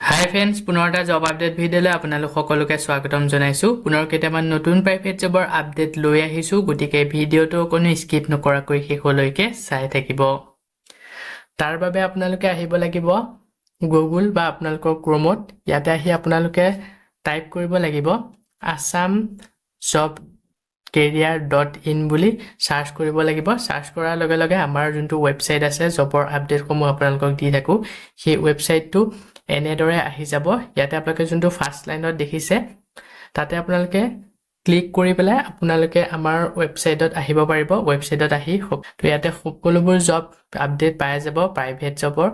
হাই friends, পুনৰ এটা job update ভিডিঅ'লৈ আপোনালোক সকলোকে স্বাগতম জনাইছোঁ। পুনৰ কেইটামান নতুন প্ৰাইভেট জবৰ আপডেট লৈ আহিছোঁ, গতিকে ভিডিঅ'টো কোনো স্কিপ নকৰাকৈ শেষলৈকে চাই থাকিব। তাৰ বাবে আপোনালোকে আহিব লাগিব গুগল বা আপোনালোকৰ ক্ৰমত। ইয়াতে আহি আপোনালোকে টাইপ কৰিব লাগিব আছাম জব career.in বুলি সাৰ্চ কৰিব লাগিব। সাৰ্চ কৰাৰ লগে লগে আমাৰ যোনটো ৱেবছাইট আছে জবৰ আপডেটসমূহ আপোনালোকক দি থাকোঁ, সেই ৱেবছাইটটো এনেদৰে আহি যাব। ইয়াতে আপোনালোকে যোনটো ফাৰ্ষ্ট লাইনত দেখিছে তাতে আপোনালোকে ক্লিক কৰি পেলাই আপোনালোকে আমাৰ ৱেবছাইটত আহিব পাৰিব। ৱেবছাইটত আহি তো ইয়াতে সকলোবোৰ জব আপডেট পাই যাব। প্ৰাইভেট জবৰ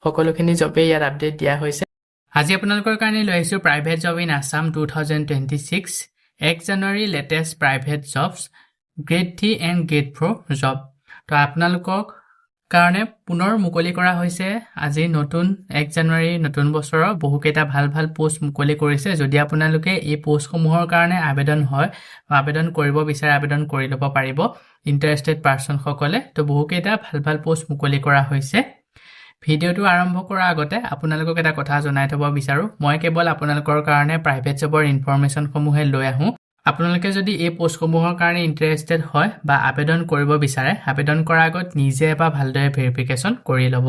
সকলোখিনি জবেই ইয়াত আপডেট দিয়া হৈছে। আজি আপোনালোকৰ কাৰণে লৈ আহিছোঁ private job in Assam 2026 1 January latest private jobs grade 3 and grade 4 job. তো আপোনালোকক কাৰণে পুনৰ মুকলি কৰা হৈছে আজি নতুন 1 জানুৱাৰী নতুন বছৰৰ বহুকেইটা ভাল ভাল পোষ্ট মুকলি কৰিছে। যদি আপোনালোকে এই পোষ্টসমূহৰ কাৰণে আবেদন কৰিব বিচাৰে আবেদন কৰি ল'ব পাৰিব ইণ্টাৰেষ্টেড পাৰ্চন সকলে। তো বহুকেইটা ভাল ভাল পোষ্ট মুকলি কৰা হৈছে। ভিডিঅ'টো আৰম্ভ কৰাৰ আগতে আপোনালোকক এটা কথা জনাই থব বিচাৰোঁ, মই কেৱল আপোনালোকৰ কাৰণে প্ৰাইভেট জবৰ ইনফৰমেশ্যনসমূহে লৈ আহোঁ। আপোনালোকে যদি এই পোষ্টসমূহৰ কাৰণে ইণ্টাৰেষ্টেড হয় বা আবেদন কৰিব বিচাৰে, আবেদন কৰাৰ আগত নিজে এবাৰ ভালদৰে ভেৰিফিকেশ্যন কৰি ল'ব।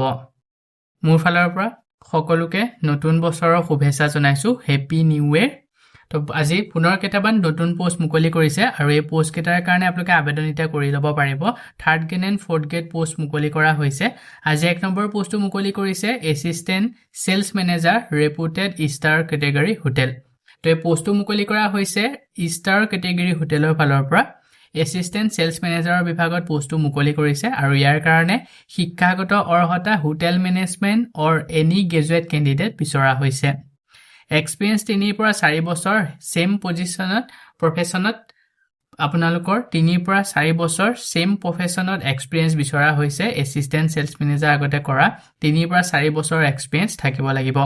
মোৰ ফালৰ পৰা সকলোকে নতুন বছৰৰ শুভেচ্ছা জনাইছোঁ। Happy new year. তো আজি পুনৰ কেইটামান নতুন পোষ্ট মুকলি কৰিছে আৰু এই পোষ্টকেইটাৰ কাৰণে আপোনালোকে আবেদন এতিয়া কৰি ল'ব পাৰিব। 3rd grade and 4th grade post মুকলি কৰা হৈছে। আজি 1 নম্বৰ পোষ্টটো মুকলি কৰিছে assistant sales manager reputed star category hotel. তো এই পোষ্টটো মুকলি কৰা হৈছে ষ্টাৰ কেটেগৰী হোটেলৰ ফালৰ পৰা। এছিষ্টেণ্ট চেলছ মেনেজাৰৰ বিভাগত পোষ্টটো মুকলি কৰিছে আৰু ইয়াৰ কাৰণে শিক্ষাগত অৰ্হতা হোটেল মেনেজমেণ্ট অৰ এনি গ্ৰেজুৱেট কেণ্ডিডেট বিচৰা হৈছে। এক্সপিৰিয়েঞ্চ 3 পৰা 4 বছৰ সেম পজিশ্যনত প্ৰফেশ্যনত আপোনালোকৰ 3 পৰা 4 বছৰ সেম প্ৰফেশ্যনত এক্সপিৰিয়েঞ্চ বিচৰা হৈছে। এছিষ্টেণ্ট চেলছ মেনেজাৰ আগতে কৰা 3 পৰা 4 বছৰ এক্সপিৰিয়েঞ্চ থাকিব লাগিব।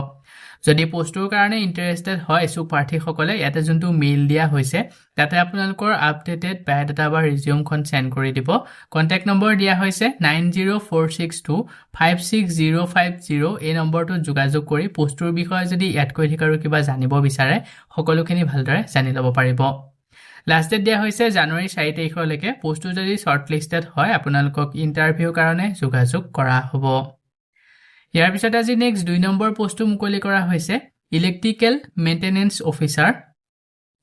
যদি পোষ্টটোৰ কাৰণে ইণ্টাৰেষ্টেড হয় ইচ্ছুক প্ৰাৰ্থীসকলে ইয়াতে যোনটো মেইল দিয়া হৈছে তাতে আপোনালোকৰ আপডেটেড বায়'ডাটা বা ৰিজিউমখন চেণ্ড কৰি দিব। কণ্টেক্ট নম্বৰ দিয়া হৈছে 9046256050। এই নম্বৰটোত যোগাযোগ কৰি পোষ্টটোৰ বিষয়ে যদি ইয়াতকৈ অধিক আৰু কিবা জানিব বিচাৰে সকলোখিনি ভালদৰে জানি ল'ব পাৰিব। লাষ্ট ডেট দিয়া হৈছে জানুৱাৰী 4 তাৰিখলৈকে। পোষ্টটো যদি শ্বৰ্টলিষ্টেড হয় আপোনালোকক ইণ্টাৰভিউৰ কাৰণে যোগাযোগ কৰা হ'ব। ইয়াৰ পিছত আজি নেক্সট 2 নম্বৰ পোষ্টটো মুকলি কৰা হৈছে electrical maintenance officer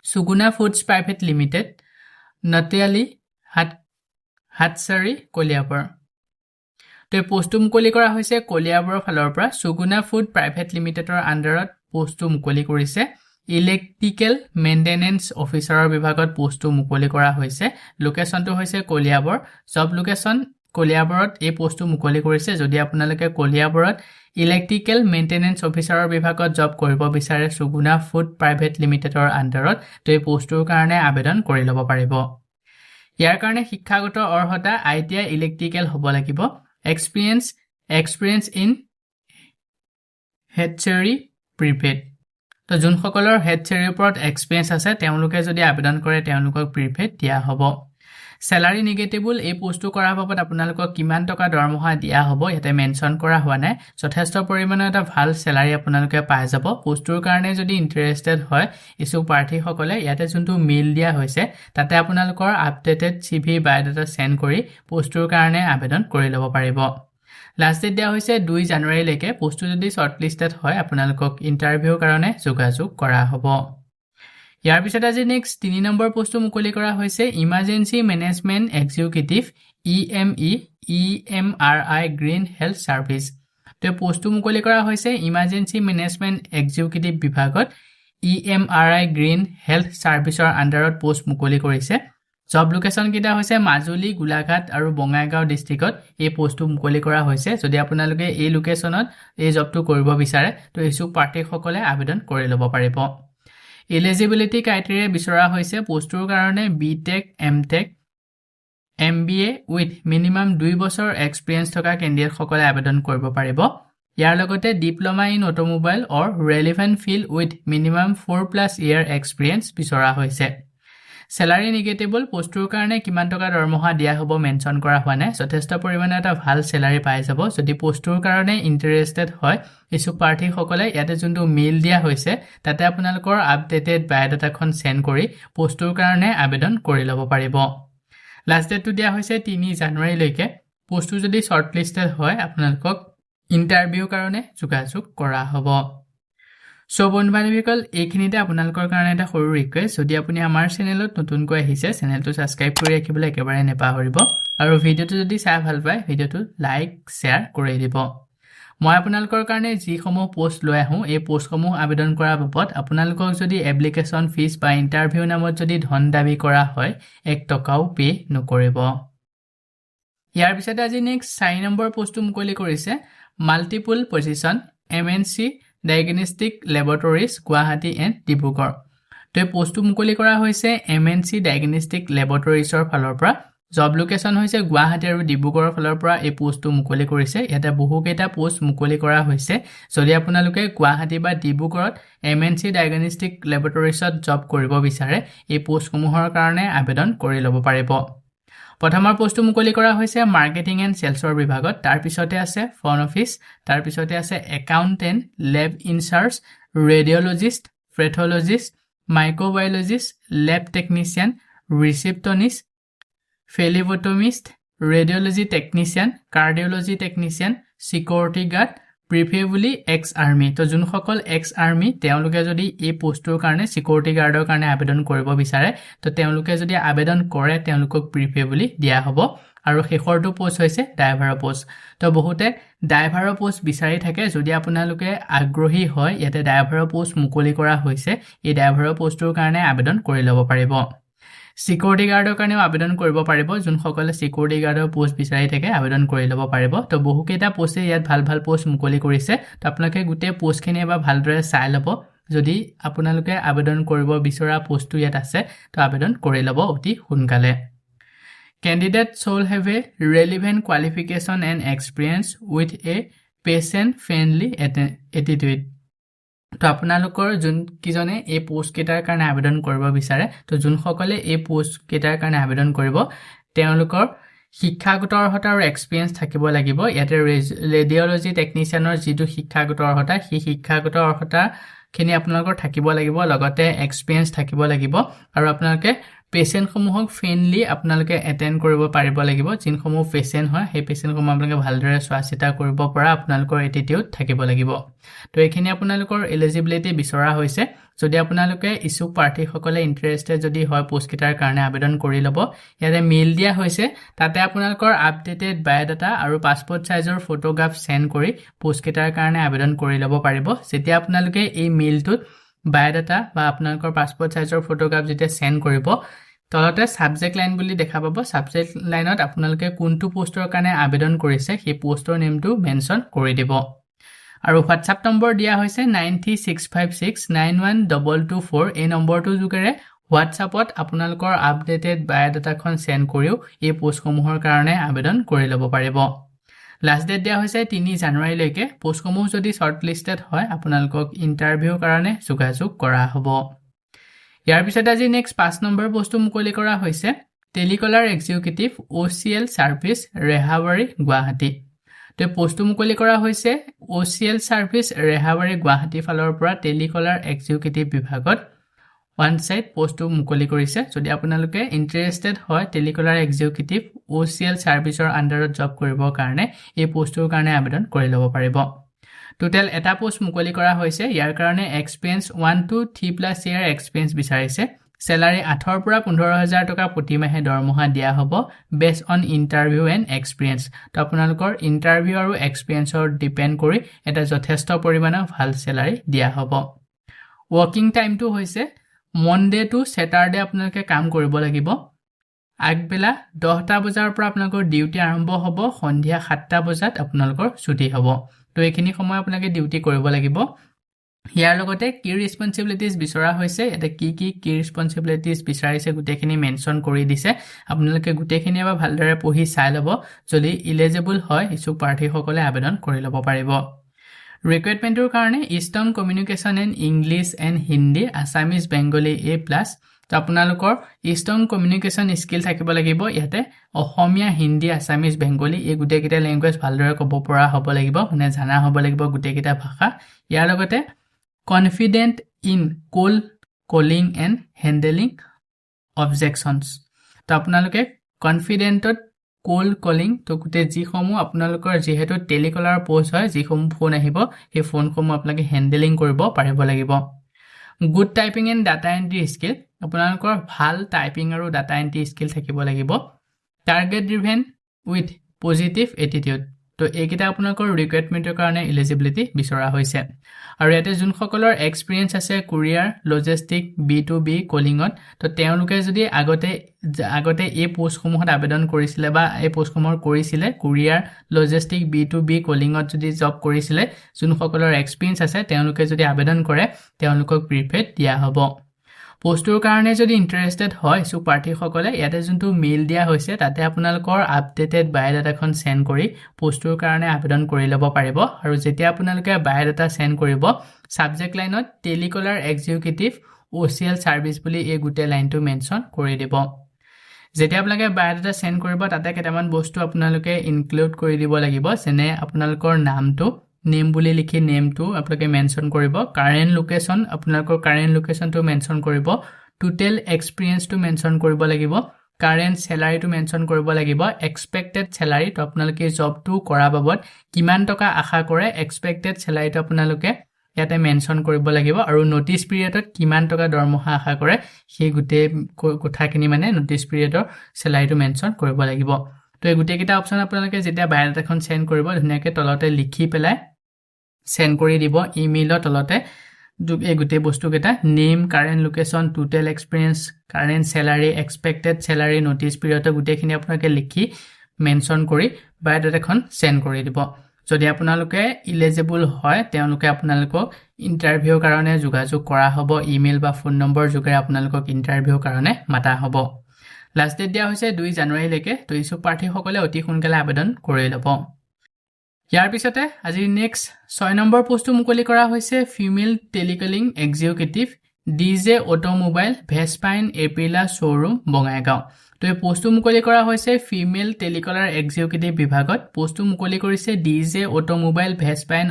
Suguna foods private limited Natiali Hatchari Kaliabor. তো এই পোষ্টটো মুকলি কৰা হৈছে কলিয়াবৰৰ ফালৰ পৰা। সুগুনা ফুড প্ৰাইভেট লিমিটেডৰ আণ্ডাৰত পোষ্টটো মুকলি কৰিছে। ইলেক্ট্ৰিকেল মেইনটেনেন্স অফিচাৰৰ বিভাগত পোষ্টটো মুকলি কৰা হৈছে। লোকেশ্যনটো হৈছে কলিয়াবৰ। জব লোকেশ্যন কলিয়াবৰত এই পোষ্টটো মুকলি কৰিছে। যদি আপোনালোকে কলিয়াবৰত ইলেক্ট্ৰিকেল মেইনটেনেন্স অফিচাৰৰ বিভাগত জব কৰিব বিচাৰে সুগুনা ফুড প্ৰাইভেট লিমিটেডৰ আণ্ডাৰত, তো এই পোষ্টটোৰ কাৰণে আবেদন কৰি ল'ব পাৰিব। ইয়াৰ কাৰণে শিক্ষাগত অৰ্হতা ITI ইলেক্ট্ৰিকেল হ'ব লাগিব। Experience in Hatchari preferred. তো যোনসকলৰ হেডচাৰীৰ ওপৰত এক্সপিৰিয়েঞ্চ আছে তেওঁলোকে যদি আবেদন কৰে তেওঁলোকক প্ৰিপেড দিয়া হ'ব। চেলাৰী নিগেটিবল। এই পোষ্টটো কৰাৰ বাবদ আপোনালোকক কিমান টকা দৰমহা দিয়া হ'ব ইয়াতে মেনশ্যন কৰা হোৱা নাই। যথেষ্ট পৰিমাণৰ এটা ভাল চেলাৰী আপোনালোকে পাই যাব। পোষ্টটোৰ কাৰণে যদি ইণ্টাৰেষ্টেড হয় ইচ্ছুক প্ৰাৰ্থীসকলে ইয়াতে যোনটো মেইল দিয়া হৈছে তাতে আপোনালোকৰ আপডেটেড CV বায়'ডাটা চেণ্ড কৰি পোষ্টটোৰ কাৰণে আবেদন কৰি ল'ব পাৰিব। লাষ্ট ডেট দিয়া হৈছে 2 জানুৱাৰীলৈকে। পোষ্টটো যদি শ্বৰ্টলিষ্টেড হয় আপোনালোকক ইণ্টাৰভিউৰ কাৰণে যোগাযোগ কৰা হ'ব। ইয়াৰ পিছত আজি নেক্সট 3 নম্বৰ পোষ্টটো মুকলি কৰা হৈছে emergency management executive EMRI green health service. তো পোষ্টটো মুকলি কৰা হৈছে ইমাৰ্জেঞ্চি মেনেজমেণ্ট এক্সিকিউটিভ বিভাগত EMRI গ্ৰীণ হেল্থ ছাৰ্ভিচৰ আণ্ডাৰত পোষ্ট মুকলি কৰিছে। জব লোকেশ্যন কেইটা হৈছে মাজুলী, গোলাঘাট আৰু বঙাইগাঁও ডিষ্ট্ৰিক্টত এই পোষ্টটো মুকলি কৰা হৈছে। যদি আপোনালোকে এই লোকেশ্যনত এই জবটো কৰিব বিচাৰে তো ইচ্ছুক প্ৰাৰ্থীসকলে আবেদন কৰি ল'ব পাৰিব। এলিজিবিলিটি ক্ৰাইটেৰিয়া বিচৰা হৈছে পোষ্টটোৰ কাৰণে BTech, MTech, MBA with minimum 2 বছৰ এক্সপিৰিয়েঞ্চ থকা কেণ্ডিডেটসকলে আবেদন কৰিব পাৰিব। ইয়াৰ লগতে diploma in automobile or relevant field with minimum 4+ year experience বিচৰা হৈছে। স্যালাৰি নিগেটেবল পোষ্টৰ কাৰণে কিমান টকা দৰমহা দিয়া হ'ব মেনশন কৰা হোৱা নাই যথেষ্ট পৰিমাণে এটা ভাল স্যালাৰি পাই যাব যদি পোষ্টৰ কাৰণে ইন্টাৰেষ্টেড হয় ইছুক প্ৰাৰ্থীসকলে ইয়াতে যোনটো মেইল দিয়া হৈছে তাতে আপোনালোকৰ আপডেটেড বায়োডাটাখন সেন্ড কৰি পোষ্টৰ কাৰণে আবেদন কৰি ল'ব পাৰিব লাষ্ট ডেটটো দিয়া হৈছে 3 জানুৱাৰীলৈকে পোষ্টটো যদি শৰ্টলিষ্টেড হয় আপোনালোকক ইন্টাৰভিউ কাৰণে যোগাযোগ কৰা হ'ব সো বন্ধুবান্ধৱীসকল এইখিনিতে আপোনালোকৰ কাৰণে এটা সৰু ৰিকুৱেষ্ট যদি আপুনি আমাৰ চেনেলত নতুনকৈ আহিছে চেনেলটো সাবস্ক্ৰাইব কৰি ৰাখিবলৈ একেবাৰে নেপাহৰিব আৰু ভিডিওটো যদি চাই ভাল পায় ভিডিওটো লাইক শেয়াৰ কৰি দিব মই আপোনালোকৰ কাৰণে যিসমূহ পোষ্ট লৈ আহোঁ এই পোষ্টসমূহ আবেদন কৰাৰ বাবদ আপোনালোকক যদি এপ্লিকেশ্যন ফিজ বা ইন্টাৰভিউ নামত যদি ধন দাবী কৰা হয় 1 টকাও পে নকৰিব ইয়াৰ পিছতে আজি নেক্সট 4 নম্বৰ পোষ্টটো মুকলি কৰিছে multiple position MNC Diagnostic Laboratories Guwahati and Dibrugarh তো এই পোষ্টটো মুকলি কৰা হৈছে এমএনসি Diagnostic Laboratories-ৰ ফালৰ পৰা জব লোকেশন হৈছে গুৱাহাটী আৰু ডিব্ৰুগড়ৰ ফালৰ পৰা এই পোষ্টটো মুকলি কৰিছে ইয়াতে বহুকেইটা পোষ্ট মুকলি কৰা হৈছে যদি আপোনালোকে গুৱাহাটী বা ডিব্ৰুগড়ত এমএনসি Diagnostic Laboratories-ত জব কৰিব বিচাৰে এই পোষ্টসমূহৰ কাৰণে আবেদন কৰি ল'ব পাৰিব প্ৰথমৰ পোষ্টটো মুকলি কৰা হৈছে মাৰ্কেটিং এণ্ড সেলছৰ বিভাগত তাৰ পিছতে আছে ফ্ৰণ্ট অফিচ তাৰ পিছতে আছে accountant lab incharge radiologist pathologist microbiologist lab technician receptionist phlebotomist radiology technician cardiology technician security guard preferably ex army তো যোনসকল এক্স আৰ্মি তেওঁলোকে যদি এই পোষ্টৰ কাৰণে সিকিউৰিটি গাৰ্ডৰ কাৰণে আবেদন কৰিব বিচাৰে তো তেওঁলোকে যদি আবেদন কৰে তেওঁলোকক প্ৰিফেবলি দিয়া হ'ব আৰু শেষৰটো পোষ্ট হৈছে ড্ৰাইভাৰৰ পোষ্ট তো বহুতে ড্ৰাইভাৰৰ পোষ্ট বিচাৰি থাকে যদি আপোনালোকে আগ্ৰহী হয় ইয়াতে ড্ৰাইভাৰৰ পোষ্ট মুকলি কৰা হৈছে এই ড্ৰাইভাৰৰ পোষ্টৰ কাৰণে আবেদন কৰি ল'ব পাৰিব সিকিউৰিটি গাৰ্ডৰ কাৰণেও আবেদন কৰিব পাৰিব যোনসকলে সিকিউৰিটি গাৰ্ডৰ পোষ্ট বিচাৰি থাকে আবেদন কৰি ল'ব পাৰিব তো বহুকেইটা পোষ্টে ইয়াত ভাল ভাল পোষ্ট মুকলি কৰিছে তো আপোনালোকে গোটেই পোষ্টখিনি এবাৰ ভালদৰে চাই ল'ব যদি আপোনালোকে আবেদন কৰিব বিচৰা পোষ্টটো ইয়াত আছে তো আবেদন কৰি ল'ব অতি সোনকালে Candidates should have a relevant qualification and experience with a patient-friendly attitude. তো আপোনালোকৰ যোন কিজনে এই পোষ্ট কেটাৰ কাৰণে আবেদন কৰিব বিচাৰে তো যোনসকলে এই পোষ্ট কেটাৰ কাৰণে আবেদন কৰিব তেওঁলোকৰ শিক্ষাগত অৰ্হতা আৰু এক্সপেৰিয়েন্স থাকিব লাগিব ইয়াতে ৰেডিঅলজি টেকনিশিয়ানৰ যিটো শিক্ষাগত অৰ্হতা সেই শিক্ষাগত অৰ্হতা খিনি আপোনালোকৰ থাকিব লাগিব লগতে এক্সপেৰিয়েন্স থাকিব লাগিব আৰু আপোনালোকে পেশেন্ট সমূহক ফ্ৰেন্ডলি আপোনালোকে এটেন্ড কৰিব পাৰিব লাগিব যিনসমূহ পেশেন্ট হয় সেই পেশেন্ট সমূহ আপোনালোকে ভালদৰে চোৱাচিতা কৰিব পৰা আপোনালোকৰ এটিটিউড থাকিব লাগিব তো এইখিনি আপোনালোকৰ এলিজিবিলিটি বিচৰা হৈছে যদি আপোনালোকে ইছুক প্ৰাৰ্থীসকলে ইন্টাৰেষ্টেড যদি হয় পোষ্ট কেটাৰ কাৰণে আবেদন কৰি ল'ব ইয়াতে মেইল দিয়া হৈছে তাতে আপোনালোকৰ আপডেটেড বায়োডাটা আৰু পাছপোৰ্ট সাইজৰ ফটোগ্ৰাফ সেন্ড কৰি পোষ্ট কেটাৰ কাৰণে আবেদন কৰি ল'ব পাৰিব যেতিয়া আপোনালোকে এই মেইলটোত বায়োডাটা বা আপোনালোকৰ পাছপোৰ্ট সাইজৰ ফটোগ্ৰাফ যেতিয়া সেন্ড কৰিব তলতে সাবজেক্ট লাইন বুলি দেখা পাব সাবজেক্ট লাইনত আপোনালোকে কোনটো পোষ্টৰ কাৰণে আবেদন কৰিছে সেই পোষ্টৰ নেমটো মেনশন কৰি দিব আৰু WhatsApp নম্বৰ দিয়া হৈছে 9365691224 এই নম্বৰটো যোগেৰে WhatsAppত আপোনালোকৰ আপডেটেড বায়োডাটাখন সেন্ড কৰিও এই পোষ্টসমূহৰ কাৰণে আবেদন কৰি ল'ব পাৰিব লাষ্ট ডেট দিয়া হৈছে 3 জানুৱাৰীলৈকে পোষ্টসমূহ যদি শৰ্টলিষ্টেড হয় আপোনালোকক ইন্টাৰভিউৰ কাৰণে যোগাযোগ কৰা হ'ব ইয়াৰ পিছত আজি নেক্সট 5 নম্বৰ পোষ্টটো মুকলি কৰা হৈছে telecaller executive OCL service Rehabari Guwahati তো পোষ্টটো মুকলি কৰা হৈছে OCL সাৰ্ভিস ৰেহাবাৰী গুৱাহাটী ফালৰ পৰা টেলিকলাৰ এক্সিকিউটিভ বিভাগত ওৱান সাইড পোষ্টটো মুকলি কৰিছে যদি আপোনালোকে ইন্টাৰেষ্টেড হয় টেলিকলাৰ এক্সিকিউটিভ OCL সাৰ্ভিসৰ আন্ডাৰত জব কৰিবৰ কাৰণে এই পোষ্টৰ কাৰণে আবেদন কৰি ল'ব পাৰিব টোটাল এটা পোষ্ট মুকলি কৰা হৈছে ইয়াৰ কাৰণে এক্সপেৰিয়েন্স 1 to 3+ ইয়াৰ এক্সপেৰিয়েন্স বিচাৰিছে স্যালাৰি 8 ৰ পৰা 15000 টকা প্ৰতি মাহে দৰমহা দিয়া হ'ব বেছ অন ইন্টাৰভিউ এণ্ড এক্সপেৰিয়েন্স তো আপোনালোকৰ ইন্টাৰভিউ আৰু এক্সপেৰিয়েন্সৰ ডিপেন্ড কৰি এটা যথেষ্ট পৰিমাণৰ ভাল স্যালাৰি দিয়া হ'ব ওয়াৰ্কিং টাইমটো হৈছে মনডে টু স্যাটাৰডে আপোনালোকে কাম কৰিব লাগিব আগবেলা 10টা বজাৰ পৰা আপোনালোকৰ ডিউটি আৰম্ভ হ'ব সন্ধিয়া 7টা বজাত আপোনালোকৰ ছুটি হ'ব তো এইখিনি সময় আপোনালোকে ডিউটি কৰিব লাগিব ইয়াৰ লগতে কি ৰেসপন্সিবিলিটিজ বিচৰা হৈছে এটা কি ৰেসপন্সিবিলিটিজ বিচাৰিছে গুটেখিনি মেনশন কৰি দিছে আপোনালোকে গুটেখিনি এবাৰ ভালদৰে পঢ়ি চাই ল'ব যদি এলিজিবল হয় ইছুক প্ৰাৰ্থীসকলে আবেদন কৰি ল'ব পাৰিব ৰিকুৱাৰমেন্টৰ কাৰণে eastern communication and English and Hindi Assamese Bengali A+ তো আপোনালোকৰ ষ্ট্ৰং কমিউনিকেশ্যন স্কিল থাকিব লাগিব ইয়াতে অসমীয়া হিন্দী আছামিজ বেংগলী এই গোটেইকেইটা ল্যাঙ্গুৱেজ ভালদৰে ক'ব পৰা হ'ব লাগিব মানে জানা হ'ব লাগিব গোটেইকেইটা ভাষা ইয়াৰ লগতে confident in cold calling and handling objections তো আপোনালোকে কনফিডেন্টত কোল্ড কলিং তো গোটেই যিসমূহ আপোনালোকৰ যেহেতু টেলিকলাৰ পোষ্ট হয় যিসমূহ ফোন আহিব সেই ফোনসমূহ আপোনালোকে হেণ্ডেলিং কৰিব পাৰিব লাগিব good typing and data entry skill আপোনালোকৰ ভাল টাইপিং আৰু ডাটা এন্ট্ৰি স্কিল থাকিব লাগিব target driven with positive attitude তো এইকেইটা আপোনালোকৰ ৰিকুৱাৰমেণ্টৰ কাৰণে এলিজিবিলিটি বিচৰা হৈছে আৰু ইয়াতে যোনসকলৰ এক্সপিৰিয়েন্স আছে কুৰিয়াৰ লজিষ্টিক B2B কলিঙত তো তেওঁলোকে যদি আগতে এই পোষ্টসমূহত আবেদন কৰিছিলে বা এই পোষ্টসমূহ কৰিছিলে কুৰিয়াৰ লজিষ্টিক B2B কলিঙত যদি জব কৰিছিলে যোনসকলৰ এক্সপিৰিয়েন্স আছে তেওঁলোকে যদি আবেদন কৰে তেওঁলোকক প্ৰিফাৰেড দিয়া হ'ব পোষ্টৰ কাৰণে যদি ইন্টাৰেষ্টেড হয় সো প্ৰাৰ্থীসকলে ইয়াতে যোনটো মেইল দিয়া হৈছে তাতে আপোনালোকৰ আপডেটেড বায়োডাটাখন সেন্ড কৰি পোষ্টৰ কাৰণে আবেদন কৰি ল'ব পাৰিব আৰু যেতিয়া আপোনালোকে বায়োডাটা সেন্ড কৰিব সাবজেক্ট লাইনত টেলিকলাৰ এক্সিকিউটিভ OCL সাৰ্ভিস বুলি এই গোটেই লাইনটো মেনশন কৰি দিব যেতিয়া আপোনালোকে বায়োডাটা সেন্ড কৰিব তাতে কেইটামান বস্তু আপোনালোকে ইনক্লুড কৰি দিব লাগিব যেনে আপোনালোকৰ নামটো নেম বুলি লিখি নেমটো আপোনালোকে মেনশন কৰিব কাৰেন্ট লোকেশন আপোনালোকৰ কাৰেন্ট লোকেশনটো মেনশন কৰিব টোটেল এক্সপিৰিয়েন্সটো মেনশন কৰিব লাগিব কাৰেন্ট স্যালাৰিটো মেনশন কৰিব লাগিব এক্সপেক্টেড স্যালাৰি তো আপোনালোকে জবটো কৰা বাবদ কিমান টকা আশা কৰে এক্সপেক্টেড স্যালাৰিটো আপোনালোকে ইয়াতে মেনশন কৰিব লাগিব আৰু নোটিস পিৰিয়ডত কিমান টকা দৰমহা আশা কৰে সেই গুটে কথাখিনি মানে নোটিস পিৰিয়ডৰ স্যালাৰিটো মেনশন কৰিব লাগিব তো এই গুটেকেইটা অপচন আপোনালোকে যেতিয়া বায়োডাটাখন সেন্ড কৰিব ধুনিয়াকে তলতে লিখি পেলাই সেন্ড কৰি দিব ইমেইলৰ তলতে এই গোটেই বস্তুকেইটা name current location total experience current স্যালাৰি expected স্যালাৰি notice period গোটেইখিনি আপোনালোকে লিখি মেনশন কৰি বায়োডাটাখন সেন্ড কৰি দিব যদি আপোনালোকে ইলিজিবল হয় তেওঁলোকে আপোনালোকক ইন্টাৰভিউৰ কাৰণে যোগাযোগ কৰা হ'ব ইমেইল বা ফোন নম্বৰ যোগেৰে আপোনালোকক ইন্টাৰভিউৰ কাৰণে মাতা হ'ব লাষ্ট ডেট দিয়া হৈছে 2 জানুৱাৰী লৈকে তো ইচ্ছুক প্ৰাৰ্থীসকলে অতি সোনকালে আবেদন কৰি ল'ব ইয়াৰ পিছতে আজি নেক্সট 6 নম্বৰ পোষ্টটো মুকলি কৰা হৈছে female telecalling executive DJ automobile Vespa Aprilia showroom Bongaigaon তো এই পোষ্টটো মুকলি কৰা হৈছে ফিমেল টেলিকলাৰ এক্সিকিউটিভ বিভাগত পোষ্টটো মুকলি কৰিছে ডিজে অটোমোবাইল ভেসপাইন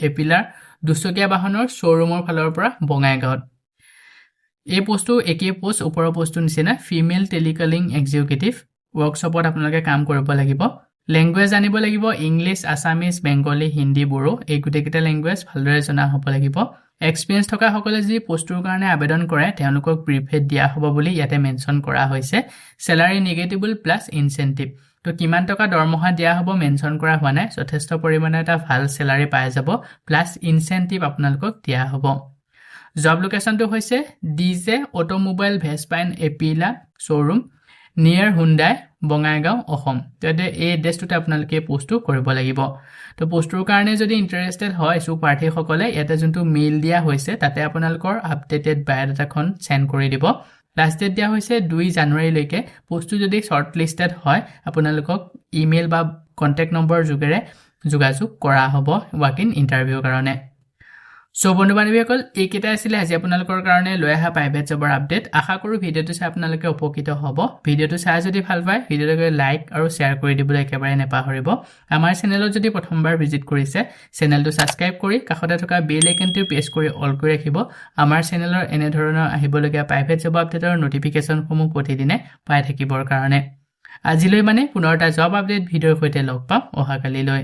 এপিলাৰ দুচকীয়া বাহনৰ শোৰুমৰ ফালৰ পৰা বঙাইগাঁৱত এই পোষ্টটো একে পোষ্ট ওপৰৰ পোষ্টটো নিচিনা ফিমেল টেলিকলিং এক্সিকিউটিভ ওয়াৰ্কশ্বপত আপোনালোকে কাম কৰিব লাগিব ল্যাঙ্গুৱেজ জানিব লাগিব ইংলিশ আছামিজ বেংগলী হিন্দী বড়ো এই গোটেইকেইটা ল্যাঙ্গুৱেজ ভালদৰে জনা হ'ব লাগিব এক্সপিৰিয়েন্স থকা সকলে যদি পোষ্টৰ কাৰণে আবেদন কৰে তেওঁলোকক প্ৰিফাৰেড দিয়া হ'ব বুলি ইয়াতে মেনশন কৰা হৈছে স্যালাৰি নেগেটিবল প্লাস ইনসেন্টিভ তো কিমান টকা দৰমহা দিয়া হ'ব মেনশন কৰা হোৱা নাই যথেষ্ট পৰিমাণে এটা ভাল স্যালাৰি পাই যাব প্লাস ইনসেন্টিভ আপোনালোকক দিয়া হ'ব জব লোকেশনটো হৈছে DJ automobile Vespa Aprilia showroom নিয়াৰ হুন্ডাই বঙাইগাঁও অসম তেতে এই এড্ৰেছটোতে আপোনালোকে পোষ্টটো কৰিব লাগিব তো পোষ্টৰ কাৰণে যদি ইন্টাৰেষ্টেড হয় সো প্ৰাৰ্থীসকলে ইয়াতে যোনটো মেইল দিয়া হৈছে তাতে আপোনালোকৰ আপডেটেড বায়োডাটাখন সেন্ড কৰি দিব লাষ্ট ডেট দিয়া হৈছে 2 জানুৱাৰী লৈকে পোষ্টটো যদি শৰ্ট লিষ্টেড হয় আপোনালোকক ইমেইল বা কন্টাক্ট নম্বৰ যোগেৰে যোগাযোগ কৰা হ'ব ৱাক ইন ইন্টাৰভিউৰ কাৰণে সো বন্ধু বান্ধৱীসকল এইকেইটা আছিলে আজি আপোনালোকৰ কাৰণে লৈ অহা প্ৰাইভেট জবৰ আপডেট আশা কৰো ভিডিওটো চাই আপোনালোকে উপকৃত হ'ব ভিডিওটো চাই যদি ভাল পায় ভিডিওটো লাইক আৰু শেয়াৰ কৰি দিবলৈ একেবাৰে নেপাহৰিব আমাৰ চেনেলত যদি প্ৰথমবাৰ ভিজিট কৰিছে চেনেলটো সাবস্ক্ৰাইব কৰি কাষতে থকা বেল আইকনটো প্ৰেছ কৰি অল কৰি ৰাখিব আমাৰ চেনেলৰ এনে ধৰণৰ আহিবলগীয়া প্ৰাইভেট জব আপডেটৰ নটিফিকেশনসমূহ প্ৰতিদিনে পাই থাকিবৰ কাৰণে আজিলৈ মানে পুনৰ এটা জব আপডেট ভিডিওৰ সৈতে লগ পাম অহাকালিলৈ